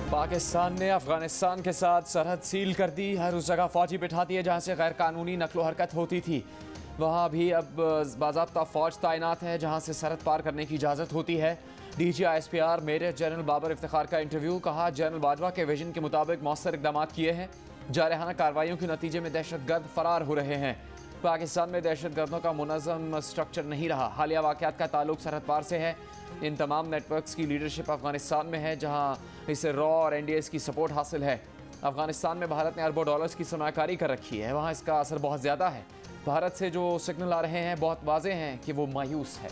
पाकिस्तान ने अफगानिस्तान के साथ सरहद सील कर दी। हर उस जगह फौजी बिठा दिए जहां से गैर कानूनी नकलो हरकत होती थी। वहां भी अब बाज़ाब्ता फ़ौज तैनात है जहां से सरहद पार करने की इजाज़त होती है। DGISPR major general Babar Iftikhar का इंटरव्यू। कहा, जनरल बाजवा के विजन के मुताबिक मौसर इकदाम किए हैं। जारहाना कार्रवाइयों के नतीजे में दहशतगर्द फरार हो रहे हैं। पाकिस्तान में दहशतगर्दों का मुनज़्ज़म स्ट्रक्चर नहीं रहा। हालिया वाक़यात का ताल्लुक सरहद पार से है। इन तमाम नेटवर्क्स की लीडरशिप अफगानिस्तान में है जहां इसे रॉ और NDS की सपोर्ट हासिल है। अफगानिस्तान में भारत ने अरबों डॉलर्स की सरमायाकारी कर रखी है। वहां इसका असर बहुत ज़्यादा है। भारत से जो सिग्नल आ रहे हैं बहुत वाज़ेह हैं कि वो मायूस है।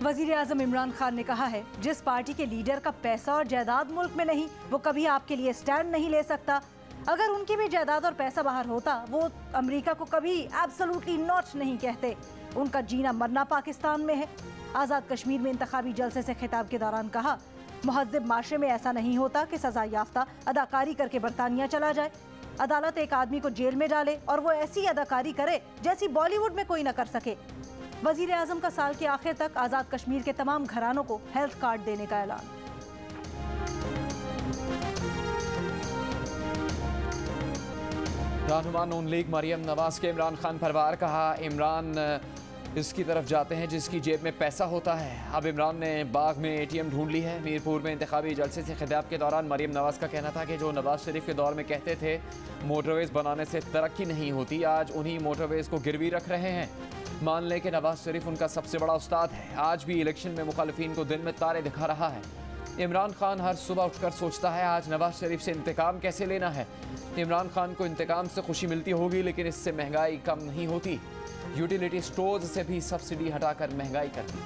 वज़ीर आज़म इमरान खान ने कहा है, जिस पार्टी के लीडर का पैसा और जायदाद मुल्क में नहीं, वो कभी आपके लिए स्टैंड नहीं ले सकता। अगर उनकी भी जायदाद और पैसा बाहर होता, वो अमेरिका को कभी एब्सोल्युटली नॉट नहीं कहते। उनका जीना मरना पाकिस्तान में है। आज़ाद कश्मीर में इंतखाबी जलसे से खिताब के दौरान कहा, महज़्ज़ब माशरे में ऐसा नहीं होता कि सज़ा याफ्ता अदाकारी करके बरतानिया चला जाए। अदालत एक आदमी को जेल में डाले और वो ऐसी अदाकारी करे जैसी बॉलीवुड में कोई न कर सके। वज़ीर आज़म का साल के आखिर तक आज़ाद कश्मीर के तमाम घरानों को हेल्थ कार्ड देने का ऐलान। रहनुमा नून लीग मरियम नवाज के इमरान खान परवार। कहा, इमरान इसकी तरफ जाते हैं जिसकी जेब में पैसा होता है। अब इमरान ने बाग में ATM ढूंढ ली है। मीरपुर में इंतखाबी जलसे से खिताब के दौरान मरियम नवाज का कहना था कि जो नवाज शरीफ के दौर में कहते थे मोटरवेज़ बनाने से तरक्की नहीं होती, आज उन्हीं मोटरवेज़ को गिरवी रख रहे हैं। मान लें कि नवाज शरीफ उनका सबसे बड़ा उस्ताद है। आज भी इलेक्शन में मुखालिफिन को दिन में तारे दिखा रहा है। इमरान खान हर सुबह उठकर सोचता है आज नवाज शरीफ से इंतकाम कैसे लेना है। इमरान खान को इंतकाम से खुशी मिलती होगी, लेकिन इससे महंगाई कम नहीं होती। यूटिलिटी स्टोर्स से भी सब्सिडी हटाकर महंगाई कर दी।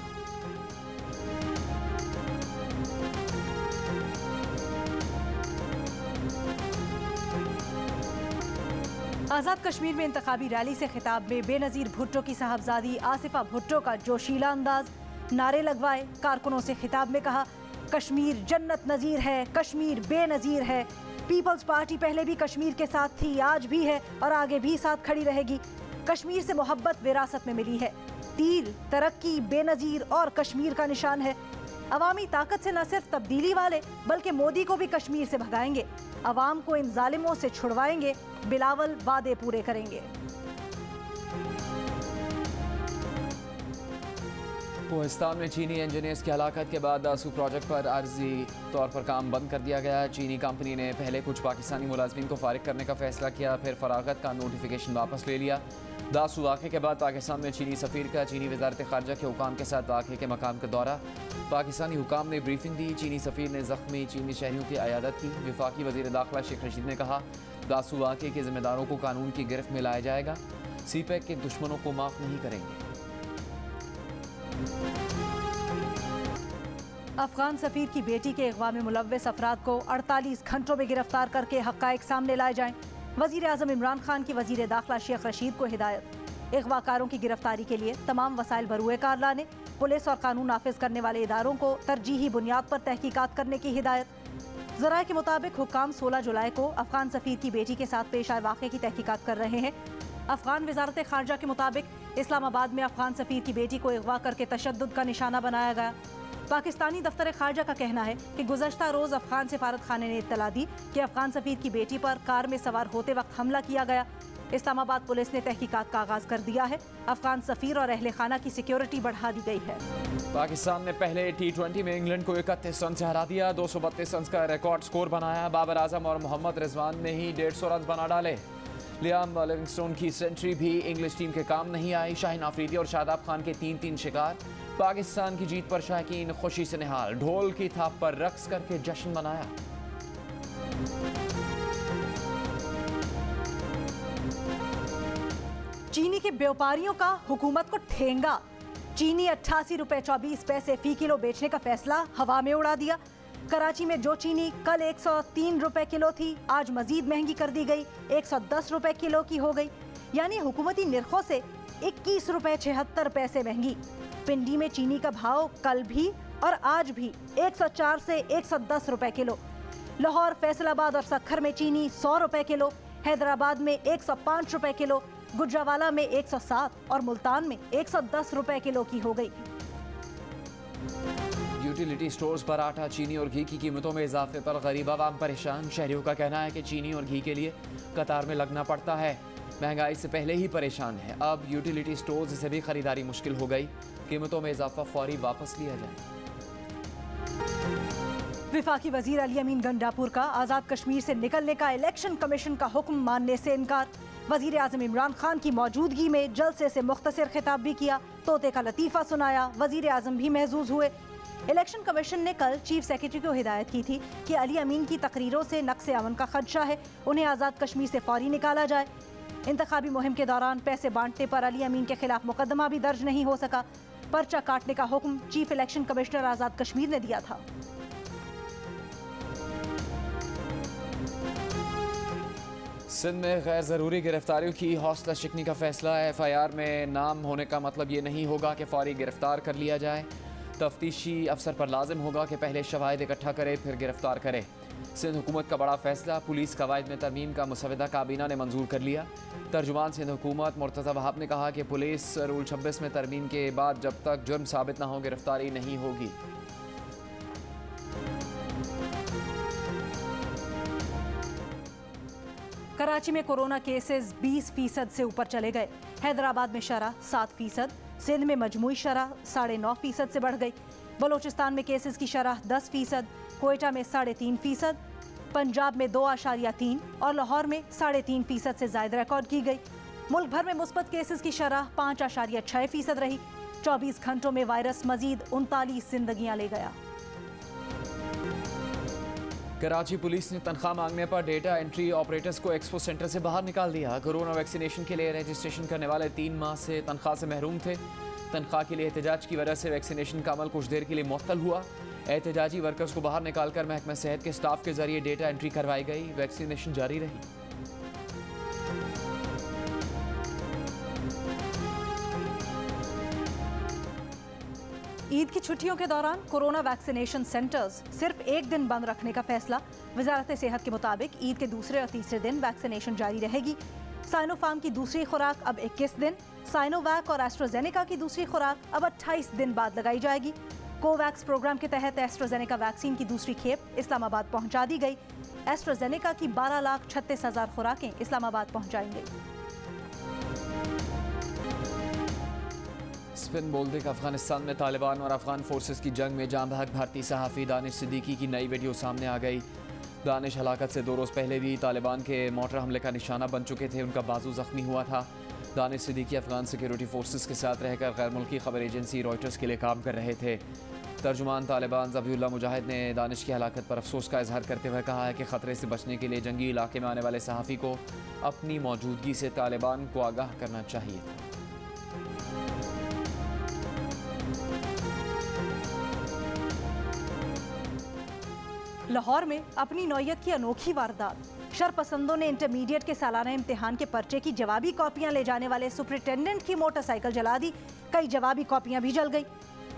आज़ाद कश्मीर में इंतखाबी रैली से खिताब में बेनज़ीर भुट्टो की साहबजादी आसिफा भुट्टो का जोशीला अंदाज। नारे लगवाए। कारकुनों से खिताब में कहा, कश्मीर जन्नत नज़ीर है, कश्मीर बेनज़ीर है। पीपल्स पार्टी पहले भी कश्मीर के साथ थी, आज भी है और आगे भी साथ खड़ी रहेगी। कश्मीर से मोहब्बत विरासत में मिली है। तीर, तरक्की, बेनज़ीर और कश्मीर का निशान है। अवामी ताकत से न सिर्फ तब्दीली वाले बल्कि मोदी को भी कश्मीर से भगाएंगे। अवाम को इन जालिमों से छुड़वाएंगे। बिलावल वादे पूरे करेंगे। कोहिस्तान में चीनी इंजीनियर्स की हलाकत के बाद दासू प्रोजेक्ट पर आर्जी तौर पर काम बंद कर दिया गया। चीनी कंपनी ने पहले कुछ पाकिस्तानी मुलाजमीन को फारिग करने का फैसला किया, फिर फरागत का नोटिफिकेशन वापस ले लिया। दासू वाक़े के बाद पाकिस्तान में चीनी सफ़ीर का चीनी वज़ारत ख़ारजा के हुकाम के साथ वाक़े के मकाम का दौरा। पाकिस्तानी हुकाम ने ब्रीफिंग दी। चीनी सफ़ीर ने ज़ख्मी चीनी शहरियों की अयादत की। वफाकी वज़ीर दाखिला शेख रशीद ने कहा, दासू वाक़े के ज़िम्मेदारों को कानून की गिरफ्त में लाया जाएगा। CPEC के दुश्मनों को माफ़ नहीं करेंगे। अफगान सफ़ीर की बेटी के अगवा में मुलव्वस अफराद को 48 घंटों में गिरफ्तार करके हक़ाइक़ सामने लाए जाएं। वज़ीर आज़म इमरान खान की वज़ीर दाखिला शेख रशीद को हिदायत। अगवाकारों की गिरफ्तारी के लिए तमाम वसाइल बरूए कार लाने। पुलिस और कानून नाफिज करने वाले इदारों को तरजीही बुनियाद पर तहकीकात करने की हिदायत। ज़राए के मुताबिक हुक्काम 16 जुलाई को अफगान सफ़ीर की बेटी के साथ पेश आए वाक़े की तहकीकात कर रहे हैं। अफगान वज़ारत ख़ारजा के मुताबिक इस्लामाबाद में अफगान सफ़ीर की बेटी को अगवा करके तशद्दुद का निशाना बनाया गया। पाकिस्तानी दफ्तर ख़ारजा का कहना है कि गुज़श्ता रोज़ अफगान सिफारत खाने ने इत्तला दी कि अफगान सफ़ीर की बेटी पर कार में सवार होते वक्त हमला किया गया। इस्लामाबाद पुलिस ने तहकीकात का आगाज़ कर दिया है। अफगान सफ़ीर और अहले खाना की सिक्योरिटी बढ़ा दी गई है। पाकिस्तान ने पहले T20 में इंग्लैंड को 31 रन से हरा दिया। 232 रन का रिकॉर्ड स्कोर बनाया। बाबर आजम और मोहम्मद रिजवान ने ही 150 रन बना डाले। लियाम लिविंगस्टोन की सेंचुरी भी इंग्लिश टीम के काम नहीं आई। शाहीन आफरीदी और शादाब खान के 3-3 शिकार। पाकिस्तान की जीत पर शायकीन खुशी से निहाल। ढोल की थाप पर रक्स करके जश्न मनाया। चीनी के व्यापारियों का हुकूमत को ठेंगा। चीनी 88 रुपए 24 पैसे फी किलो बेचने का फैसला हवा में उड़ा दिया। कराची में जो चीनी कल 103 रुपए किलो थी, आज मजीद महंगी कर दी गई, 110 रुपए किलो की हो गई। यानी हुकूमती निर्खों से 21 रुपए 76 पैसे महंगी। पिंडी में चीनी का भाव कल भी और आज भी 104 से 110 रुपए किलो। लाहौर, फैसलाबाद और सक्खर में चीनी 100 रुपए किलो। हैदराबाद में 105 रुपए किलो, गुजरावाला में 107 और मुल्तान में 110 रुपए किलो की हो गई। यूटिलिटी स्टोर्स पर आटा, चीनी और घी की कीमतों में इजाफे पर गरीब आवाम परेशान। शहरियों का कहना है कि चीनी और घी के लिए कतार में लगना पड़ता है। महंगाई से पहले ही परेशान है, अब यूटिलिटी स्टोर्स से भी खरीदारी मुश्किल हो गई। कीमतों में इजाफा फौरी वापस लिया जाए। विफाकी वजीर अली अमीन गंडापुर का आज़ाद कश्मीर से निकलने का इलेक्शन कमीशन का हुक्म मानने से इनकार। वजीर आज़म इमरान खान की मौजूदगी में जलसे से मुख्तसर खिताब भी किया, तोते का लतीफ़ा सुनाया। वजीर आज़म भी महजूज हुए। इलेक्शन कमीशन ने कल चीफ सेक्रेटरी को हिदायत की थी कि अली अमीन की तकरीरों से नक्स अमन का खदशा है, उन्हें आज़ाद कश्मीर से फौरी निकाला जाए। इंतखाबी मुहिम के दौरान पैसे बांटने पर अली अमीन के खिलाफ मुकदमा भी दर्ज नहीं हो सका। पर्चा काटने का हुक्म chief election commissioner Azad Kashmir ने दिया था। सिंध में गैर ज़रूरी गिरफ्तारियों की हौसला शिकनी का फैसला। FIR में नाम होने का मतलब ये नहीं होगा कि फौरी गिरफ्तार कर लिया जाए। तफ्तीशी अफसर पर लाजिम होगा कि पहले शवाहिद इकट्ठा करे फिर गिरफ्तार करे। सिंध हुकूमत का बड़ा फैसला, पुलिस कवायद में तरमीम का मुसवदा काबीना ने मंजूर कर लिया। तर्जुमान सिंध हुकूमत मुर्तज़ा वहाब ने कहा कि पुलिस रूल 26 में तरमीम के बाद जब तक जुर्म साबित न हो गिरफ्तारी नहीं होगी। कराची में कोरोना केसेस 20% से ऊपर चले गए। हैदराबाद में शरह 7%, सिंध में मजमूई शरह 9.5% से बढ़ गई। बलोचिस्तान में केसेस की शरह 10%, कोयटा में 3.5%, पंजाब में 2.3% और लाहौर में 3.5% से ज़ायद रिकॉर्ड की गई। मुल्क भर में मुस्बत केसेस की शरह 5.6% रही। 24 घंटों में वायरस मजीद 39 जिंदगियां ले गया। कराची पुलिस ने तनख्वाह मांगने पर डेटा एंट्री ऑपरेटर्स को एक्सपो सेंटर से बाहर निकाल दिया। कोरोना वैक्सीनेशन के लिए रजिस्ट्रेशन करने वाले 3 माह से तनख्वाह से महरूम थे। तनख्वाह के लिए एहतजाज की वजह से वैक्सीनेशन का अमल कुछ देर के लिए मुअत्तल हुआ। एहतजाजी वर्कर्स को बाहर निकालकर महकमा सेहत के स्टाफ के जरिए डेटा एंट्री करवाई गई। वैक्सीनेशन जारी रही। ईद की छुट्टियों के दौरान कोरोना वैक्सीनेशन सेंटर्स सिर्फ एक दिन बंद रखने का फैसला। वजारत सेहत के मुताबिक ईद के दूसरे और तीसरे दिन वैक्सीनेशन जारी रहेगी। साइनोफार्म की दूसरी खुराक अब 21 दिन, साइनोवैक और एस्ट्राजेनेका की दूसरी खुराक अब 28 दिन बाद लगाई जाएगी। कोवैक्स प्रोग्राम के तहत एस्ट्राजेनेका वैक्सीन की दूसरी खेप इस्लामाबाद पहुंचा दी गई। एस्ट्राजेनेका की 12,36,000 खुराकें इस्लामाबाद पहुंचाएंगे। स्पिन बोल्डिंग अफगानिस्तान में तालिबान और अफगान फोर्सेस की जंग में जाँ बहक भारतीय सहाफ़ी दानिश सिद्दीकी की नई वीडियो सामने आ गई। दानिश हलाकत से 2 रोज़ पहले भी तालिबान के मोटर हमले का निशाना बन चुके थे। उनका बाजू ज़ख्मी हुआ था। दानिश सिद्दीकी अफगान सिक्योरिटी फोर्सेस के साथ रहकर गैर मुल्की खबर एजेंसी रॉयटर्स के लिए काम कर रहे थे। तर्जुमान तालिबान ज़बीउल्लाह मुजाहिद ने दानिश की हलाकत पर अफसोस का इजहार करते हुए कहा है कि ख़तरे से बचने के लिए जंगी इलाके में आने वाले सहाफ़ी को अपनी मौजूदगी से तालिबान को आगाह करना चाहिए था। लाहौर में अपनी नौयत की अनोखी वारदात। शरपसंदों ने इंटरमीडिएट के सालाना इम्तिहान के पर्चे की जवाबी कॉपियां ले जाने वाले सुपरिटेंडेंट की मोटरसाइकिल जला दी। कई जवाबी कॉपियां भी जल गई।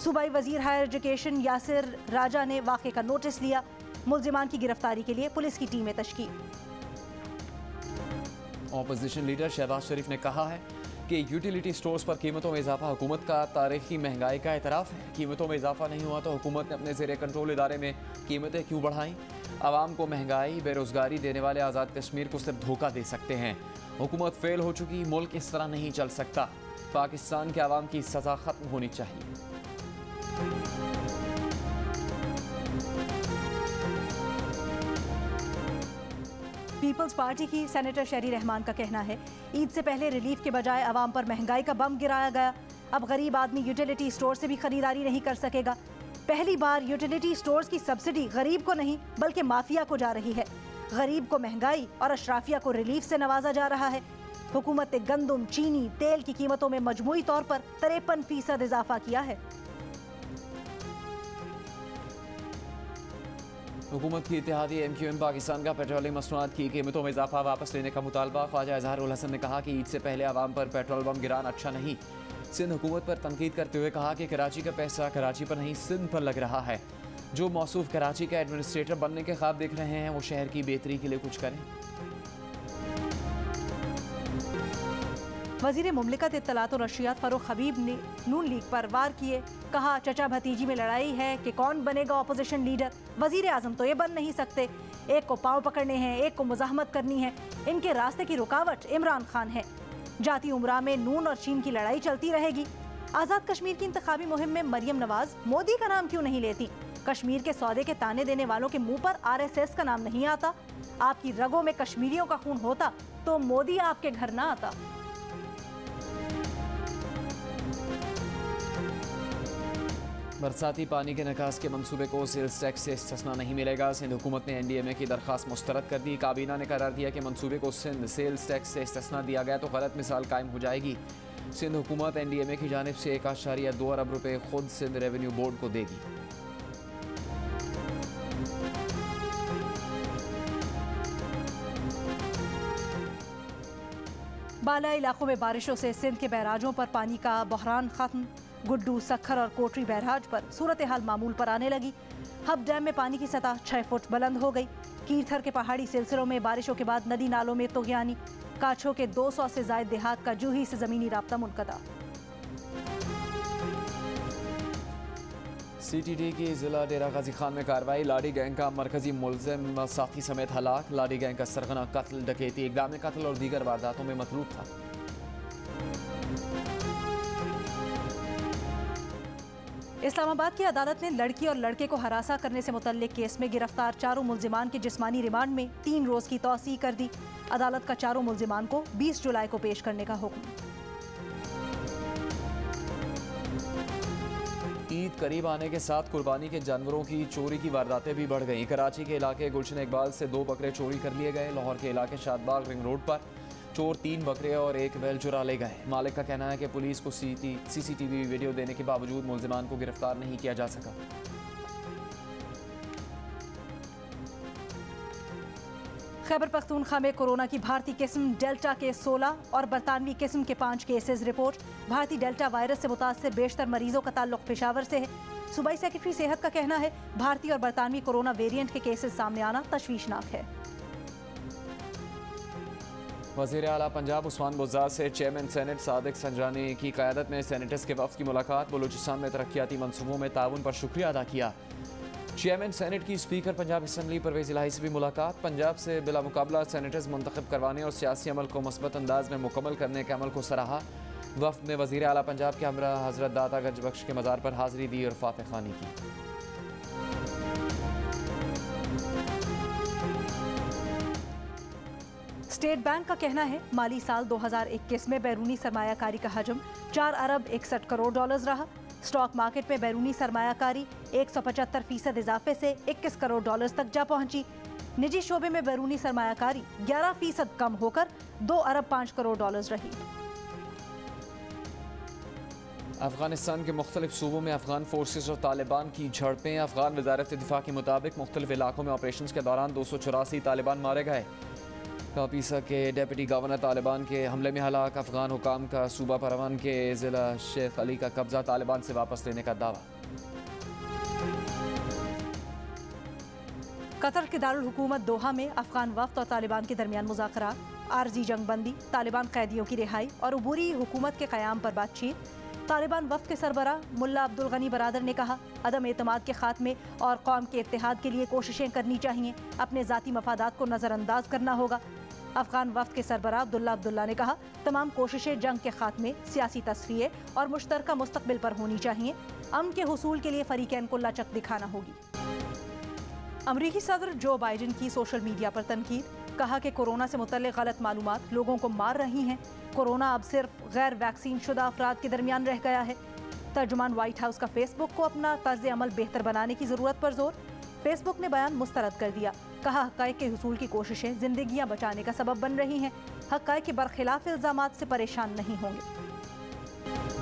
सूबाई वजीर हायर एजुकेशन यासिर राजा ने वाक़े का नोटिस लिया। मुल्जिमान की गिरफ्तारी के लिए पुलिस की टीमें तश्कील। ऑपोजिशन लीडर शहबाज शरीफ ने कहा है कि यूटिलिटी स्टोर्स पर कीमतों में इजाफा हुकूमत का तारीखी महंगाई का एतराफ़ है। कीमतों में इजाफा नहीं हुआ तो हुकूमत ने अपने ज़ेर कंट्रोल इदारे में कीमतें क्यों बढ़ाईं? आवाम को महंगाई बेरोज़गारी देने वाले आज़ाद कश्मीर को सिर्फ धोखा दे सकते हैं। हुकूमत फेल हो चुकी, मुल्क इस तरह नहीं चल सकता। पाकिस्तान के आवाम की सज़ा ख़त्म होनी चाहिए। पीपल्स पार्टी की सेनेटर शहरी रहमान का कहना है, ईद से पहले रिलीफ के बजाय आवाम पर महंगाई का बम गिराया गया। अब गरीब आदमी यूटिलिटी स्टोर से भी खरीदारी नहीं कर सकेगा। पहली बार यूटिलिटी स्टोर्स की सब्सिडी गरीब को नहीं बल्कि माफिया को जा रही है। गरीब को महंगाई और अशराफिया को रिलीफ से नवाजा जा रहा है। हुकूमत ने गंदम, चीनी, तेल की कीमतों में मजमूई तौर पर 53% इजाफा किया है। हुकूमत की इत्तेहादी MQM पाकिस्तान का पेट्रोलियम मसनूआत की कीमतों में इजाफा वापस लेने का मुतालबा। ख्वाजा इजहार उल हसन ने कहा कि ईद से पहले आवाम पर पेट्रोल बम गिराना अच्छा नहीं। सिंध हुकूमत पर तनकीद करते हुए कहा कि कराची का पैसा कराची पर नहीं सिंध पर लग रहा है। जो मौसूफ कराची का एडमिनिस्ट्रेटर बनने के ख्वाब देख रहे हैं वो शहर की बेहतरी के लिए कुछ करें। वजीर मुमलिकत इत्तलात और नशरियात फारूक हबीब ने नून लीग पर वार किए। कहा चचा भतीजी में लड़ाई है कि कौन बनेगा अपोजिशन लीडर। वजीर आजम तो ये बन नहीं सकते, एक को पाँव पकड़ने हैं, एक को मुजाहमत करनी है। इनके रास्ते की रुकावट इमरान खान है। जाती उमरा में नून और चीन की लड़ाई चलती रहेगी। आज़ाद कश्मीर की इंतखाबी मुहिम में मरियम नवाज मोदी का नाम क्यों नहीं लेती? कश्मीर के सौदे के ताने देने वालों के मुंह पर RSS का नाम नहीं आता। आपकी रगों में कश्मीरियों का खून होता तो मोदी आपके घर ना आता। बरसाती पानी के निकास के मंसूबे को सेल्स टैक्स से इस्तिस्ना नहीं मिलेगा। सिंध हुकूमत ने NDMA की दरख्वास्त मुस्तरद कर दी। काबीना ने करार दिया कि मंसूबे को सिंध सेल्स टैक्स से इस्तिस्ना दिया गया तो गलत मिसाल कायम हो जाएगी। सिंध हुकूमत NDMA की जानिब से 1.2 अरब रुपए खुद सिंध रेवेन्यू बोर्ड को देगी। बाला इलाकों में बारिशों से सिंध के बैराजों पर पानी का बहरान खत्म। गुड्डू, सखर और कोटरी बैराज पर सूरत हाल मामूल पर आने लगी। हब डैम में पानी की सतह 6 फुट बुलंद हो गई। कीरथर के पहाड़ी सिलसिलों में बारिशों के बाद नदी नालों में तुगयानी। काछो के 200 से जायद देहात का जूही से जमीनी राब्ता मुनक़ता। CTD की जिला डेरा गाजी खान में कार्रवाई। लाडी गैंग का मरकजी मुलजिम साथी समेत हलाक। लाडी गैंग का सरगना कत्ल, डकैती, इक़दाम कत्ल और दीगर वारदातों में मतरूफ था। इस्लामाबाद की अदालत ने लड़की और लड़के को हरासा करने से मुतल्लिक केस में गिरफ्तार 4 मुलजिमान की जिस्मानी रिमांड में 3 रोज की तौसीह कर दी। अदालत का 4 मुलजिमान को 20 जुलाई को पेश करने का हुक्म। ईद करीब आने के साथ कुर्बानी के जानवरों की चोरी की वारदातें भी बढ़ गईं। कराची के इलाके गुलशन इकबाल से 2 बकरे चोरी कर लिए गए। लाहौर के इलाके शादबाग रिंग रोड पर चोर 3 बकरे और 1 बैल चुरा ले गए। मालिक का कहना है कि पुलिस को CCTV वीडियो देने के बावजूद मुलजिमान को गिरफ्तार नहीं किया जा सका। खैबर पख्तूनख्वा में कोरोना की भारतीय किस्म डेल्टा के 16 और बरतानवी किस्म के 5 केसेस रिपोर्ट। भारतीय डेल्टा वायरस से मुतासर बेशतर मरीजों का ताल्लुक पेशावर से है। सूबाई सेक्रेटरी सेहत का कहना है भारतीय और बरतानवी कोरोना वेरिएंट के केसेस सामने आना तशवीशनाक है। वज़ीर आला पंजाब उस्मान बुज़दार से चेयरमैन सेनेट सादिक संजानी की क़यादत में सेनेटर्स के वफ़द की मुलाकात। बलूचिस्तान में तरक्याती मनसूबों में ताउन पर शुक्रिया अदा किया। चेयरमैन सेनेट की स्पीकर पंजाब असम्बली परवेज़ इलाही से भी मुलाकात। पंजाब से बिला मुकाबला सेनेटर्स मुंतखब करवाने और सियासी अमल को मुस्बत अंदाज में मुकम्मल करने के अमल को सराहा। वफ़द ने वज़ीर आला पंजाब के हमरा हज़रत दाता गंज बख्श के मज़ार पर हाज़िरी दी और फातिह ख़ानी की। स्टेट बैंक का कहना है माली साल 2021 में बैरूनी सरमायाकारी का हजम 4 अरब 61 करोड़ डॉलर्स रहा। स्टॉक मार्केट में बैरूनी सरमायाकारी 175% इजाफे से 21 करोड़ डॉलर्स तक जा पहुंची। निजी शोबे में बैरूनी सरमायाकारी 11% कम होकर 2 अरब 5 करोड़ डॉलर्स रही। अफगानिस्तान के मुख्तलिफ सूबों में अफगान फोर्सेस और तालिबान की झड़पें। अफगान वजारत दिफा के मुताबिक मुख्तलिफ इलाकों में ऑपरेशन के दौरान 284 तालिबान मारे गए। कापीसा के डेप्यूटी गवर्नर तालिबान के हमले में हलाक। अफगान हुकाम का सूबा परवन के ज़िला शेख अली का कब्जा तालिबान से वापस लेने का दावा। कतर के दारुल हुकूमत दोहा में अफगान वफ्द और तालिबान के दरमियान मुज़ाकरात, आरजी जंगबंदी, तालिबान कैदियों की रिहाई और अबूरी हुकूमत के क़याम पर बातचीत। तालिबान वफ्द के सरबराह मुल्ला अब्दुल गनी बरादर ने कहा अदम एतमाद के खात्मे और कौम के इत्तेहाद के लिए कोशिशें करनी चाहिए। अपने ज़ाती मफादात को नज़रअंदाज करना होगा। अफगान वफ्द के सरबराह अब्दुल्ला ने कहा तमाम कोशिशें जंग के खात्मे, सियासी तस्फिये और मुश्तरका मुस्तकबिल पर होनी चाहिए। अमन के हुसूल के लिए फरीकैन को लचक दिखाना होगी। अमरीकी सदर जो बाइडेन की सोशल मीडिया पर तनकीद, कहा कि कोरोना से मुतल्लिक़ गलत मालूमात लोगों को मार रही हैं। कोरोना अब सिर्फ गैर वैक्सीन शुदा अफराद के दरमियान रह गया है। तर्जुमान व्हाइट हाउस का फेसबुक को अपना तर्ज अमल बेहतर बनाने की ज़रूरत पर जोर। फेसबुक ने बयान मुस्तरद कर दिया। कहा हक़ाइक़ के हुसूल की कोशिशें जिंदगियां बचाने का सबब बन रही हैं। हक़ाइक़ के बरखिलाफ इल्ज़ामात से परेशान नहीं होंगे।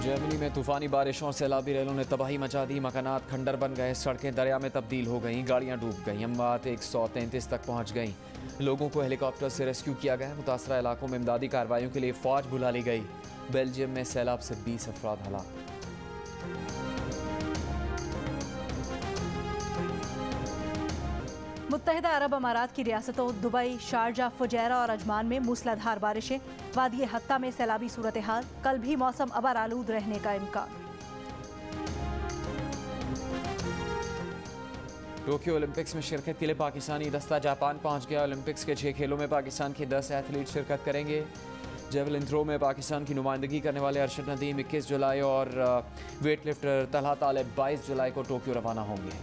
जर्मनी में तूफानी बारिशों और सैलाबी रेलों ने तबाही मचा दी। मकानात खंडर बन गए, सड़कें दरिया में तब्दील हो गईं, गाड़ियां डूब गईं। अमवात 133 तक पहुंच गईं। लोगों को हेलीकॉप्टर से रेस्क्यू किया गया। मुतासरा इलाकों में इमदादी कार्रवाइयों के लिए फ़ौज बुला ली गई। बेल्जियम में सैलाब से 20 अफराद हलाक। मुत्तहिदा अरब अमारात की रियासतों दुबई, शारजा, फुजैरा और अजमान में मूसलाधार बारिशें, वादी हत्ता में सैलाबी सूरत हाल, कल भी मौसम अबर आलूद रहने का इम्कान। टोक्यो ओलंपिक्स में शिरकत के लिए पाकिस्तानी दस्ता जापान पहुंच गया। ओलंपिक्स के 6 खेलों में पाकिस्तान के 10 एथलीट शिरकत करेंगे। जेवलिन थ्रो में पाकिस्तान की नुमाइंदगी करने वाले अरशद नदीम 21 जुलाई और वेट लिफ्टर तलहा तालिब 22 जुलाई को टोक्यो रवाना होंगे।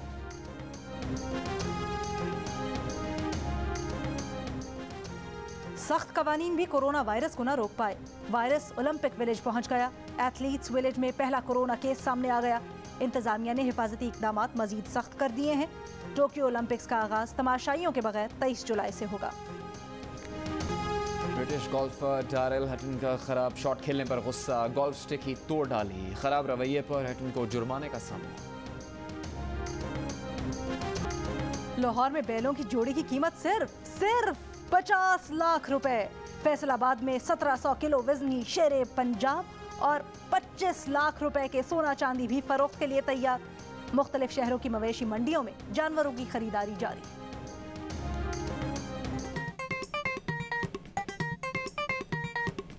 सख्त कवानीन भी कोरोना वायरस को न रोक पाए। वायरस ओलंपिक विलेज पहुंच गया। एथलीट्स विलेज में पहला कोरोना केस सामने आ गया। इंतजामिया ने हिफाजती इकदामात मजीद सख्त कर दिए हैं। टोक्यो ओलंपिक्स का आगाज तमाशाइयों के बगैर 23 जुलाई से होगा। ब्रिटिश गोल्फर डारेल हटन का खराब शॉट खेलने पर गुस्सा, गोल्फ स्टिक ही तोड़ डाली। खराब रवैये पर हटन को जुर्माने का सामना। लाहौर में बैलों की जोड़ी की कीमत सिर्फ 50 लाख रुपए। फैसलाबाद में 1700 किलो वजनी शेरे पंजाब और 25 लाख रुपए के सोना चांदी भी फरोख्त के लिए तैयार। मुख्तलिफ शहरों की मवेशी मंडियों में जानवरों की खरीदारी जारी।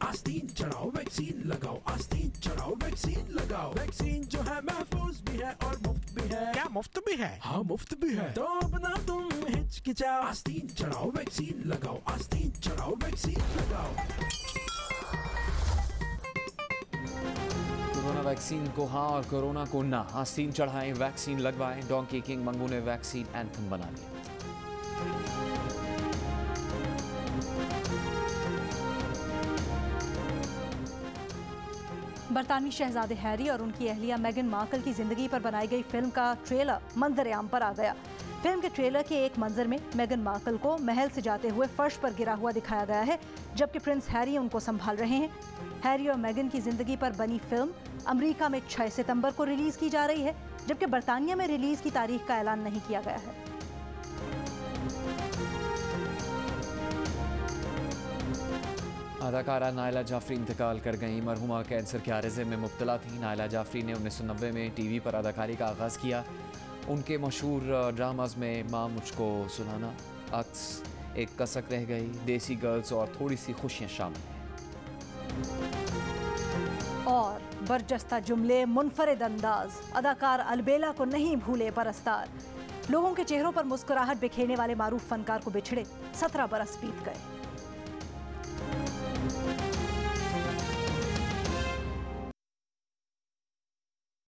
आस्तीन चढ़ाओ वैक्सीन लगाओ, आस्तीन चढ़ाओ वैक्सीन लगाओ। वैक्सीन जो है महफूज भी है और मुफ्त भी है। क्या मुफ्त भी है? हाँ मुफ्त भी है। तो अब ना तुम हिचकिचाओ, आस्तीन चढ़ाओ वैक्सीन लगाओ, आस्तीन चढ़ाओ वैक्सीन लगाओ। कोरोना वैक्सीन को हाँ और कोरोना को ना। आस्तीन चढ़ाएं, वैक्सीन लगवाएं। डोंकी किंग मंगू ने वैक्सीन एंथम बना लिया। बरतानवी शहजादे हैरी और उनकी अहलिया मेगन मार्कल की जिंदगी पर बनाई गई फिल्म का ट्रेलर मंजर-ए-आम पर आ गया। फिल्म के ट्रेलर के एक मंजर में मेगन मार्कल को महल से जाते हुए फर्श पर गिरा हुआ दिखाया गया है, जबकि प्रिंस हैरी उनको संभाल रहे हैं। हैरी और मेगन की जिंदगी पर बनी फिल्म अमेरिका में 6 सितंबर को रिलीज की जा रही है, जबकि बरतानिया में रिलीज की तारीख का ऐलान नहीं किया गया है। अदाकारा नायला जाफरी इंतकाल कर गईं। मरहुमा कैंसर के आरिज़े में मुब्तला थी। नायला जाफरी ने 1990 में टीवी पर अदाकारी का आगाज़ किया। उनके मशहूर ड्रामाज में माँ मुझको सुनाना, अक्स, एक कसक रह गई, देसी गर्ल्स और थोड़ी सी खुशियाँ शामिल हैं। और बरजस्ता जुमले, मुनफरिद अंदाज, अदाकार अलबेला को नहीं भूले परस्तार। लोगों के चेहरों पर मुस्कुराहट बिखेरने वाले मारूफ फनकार को बिछड़े 17 बरस बीत गए।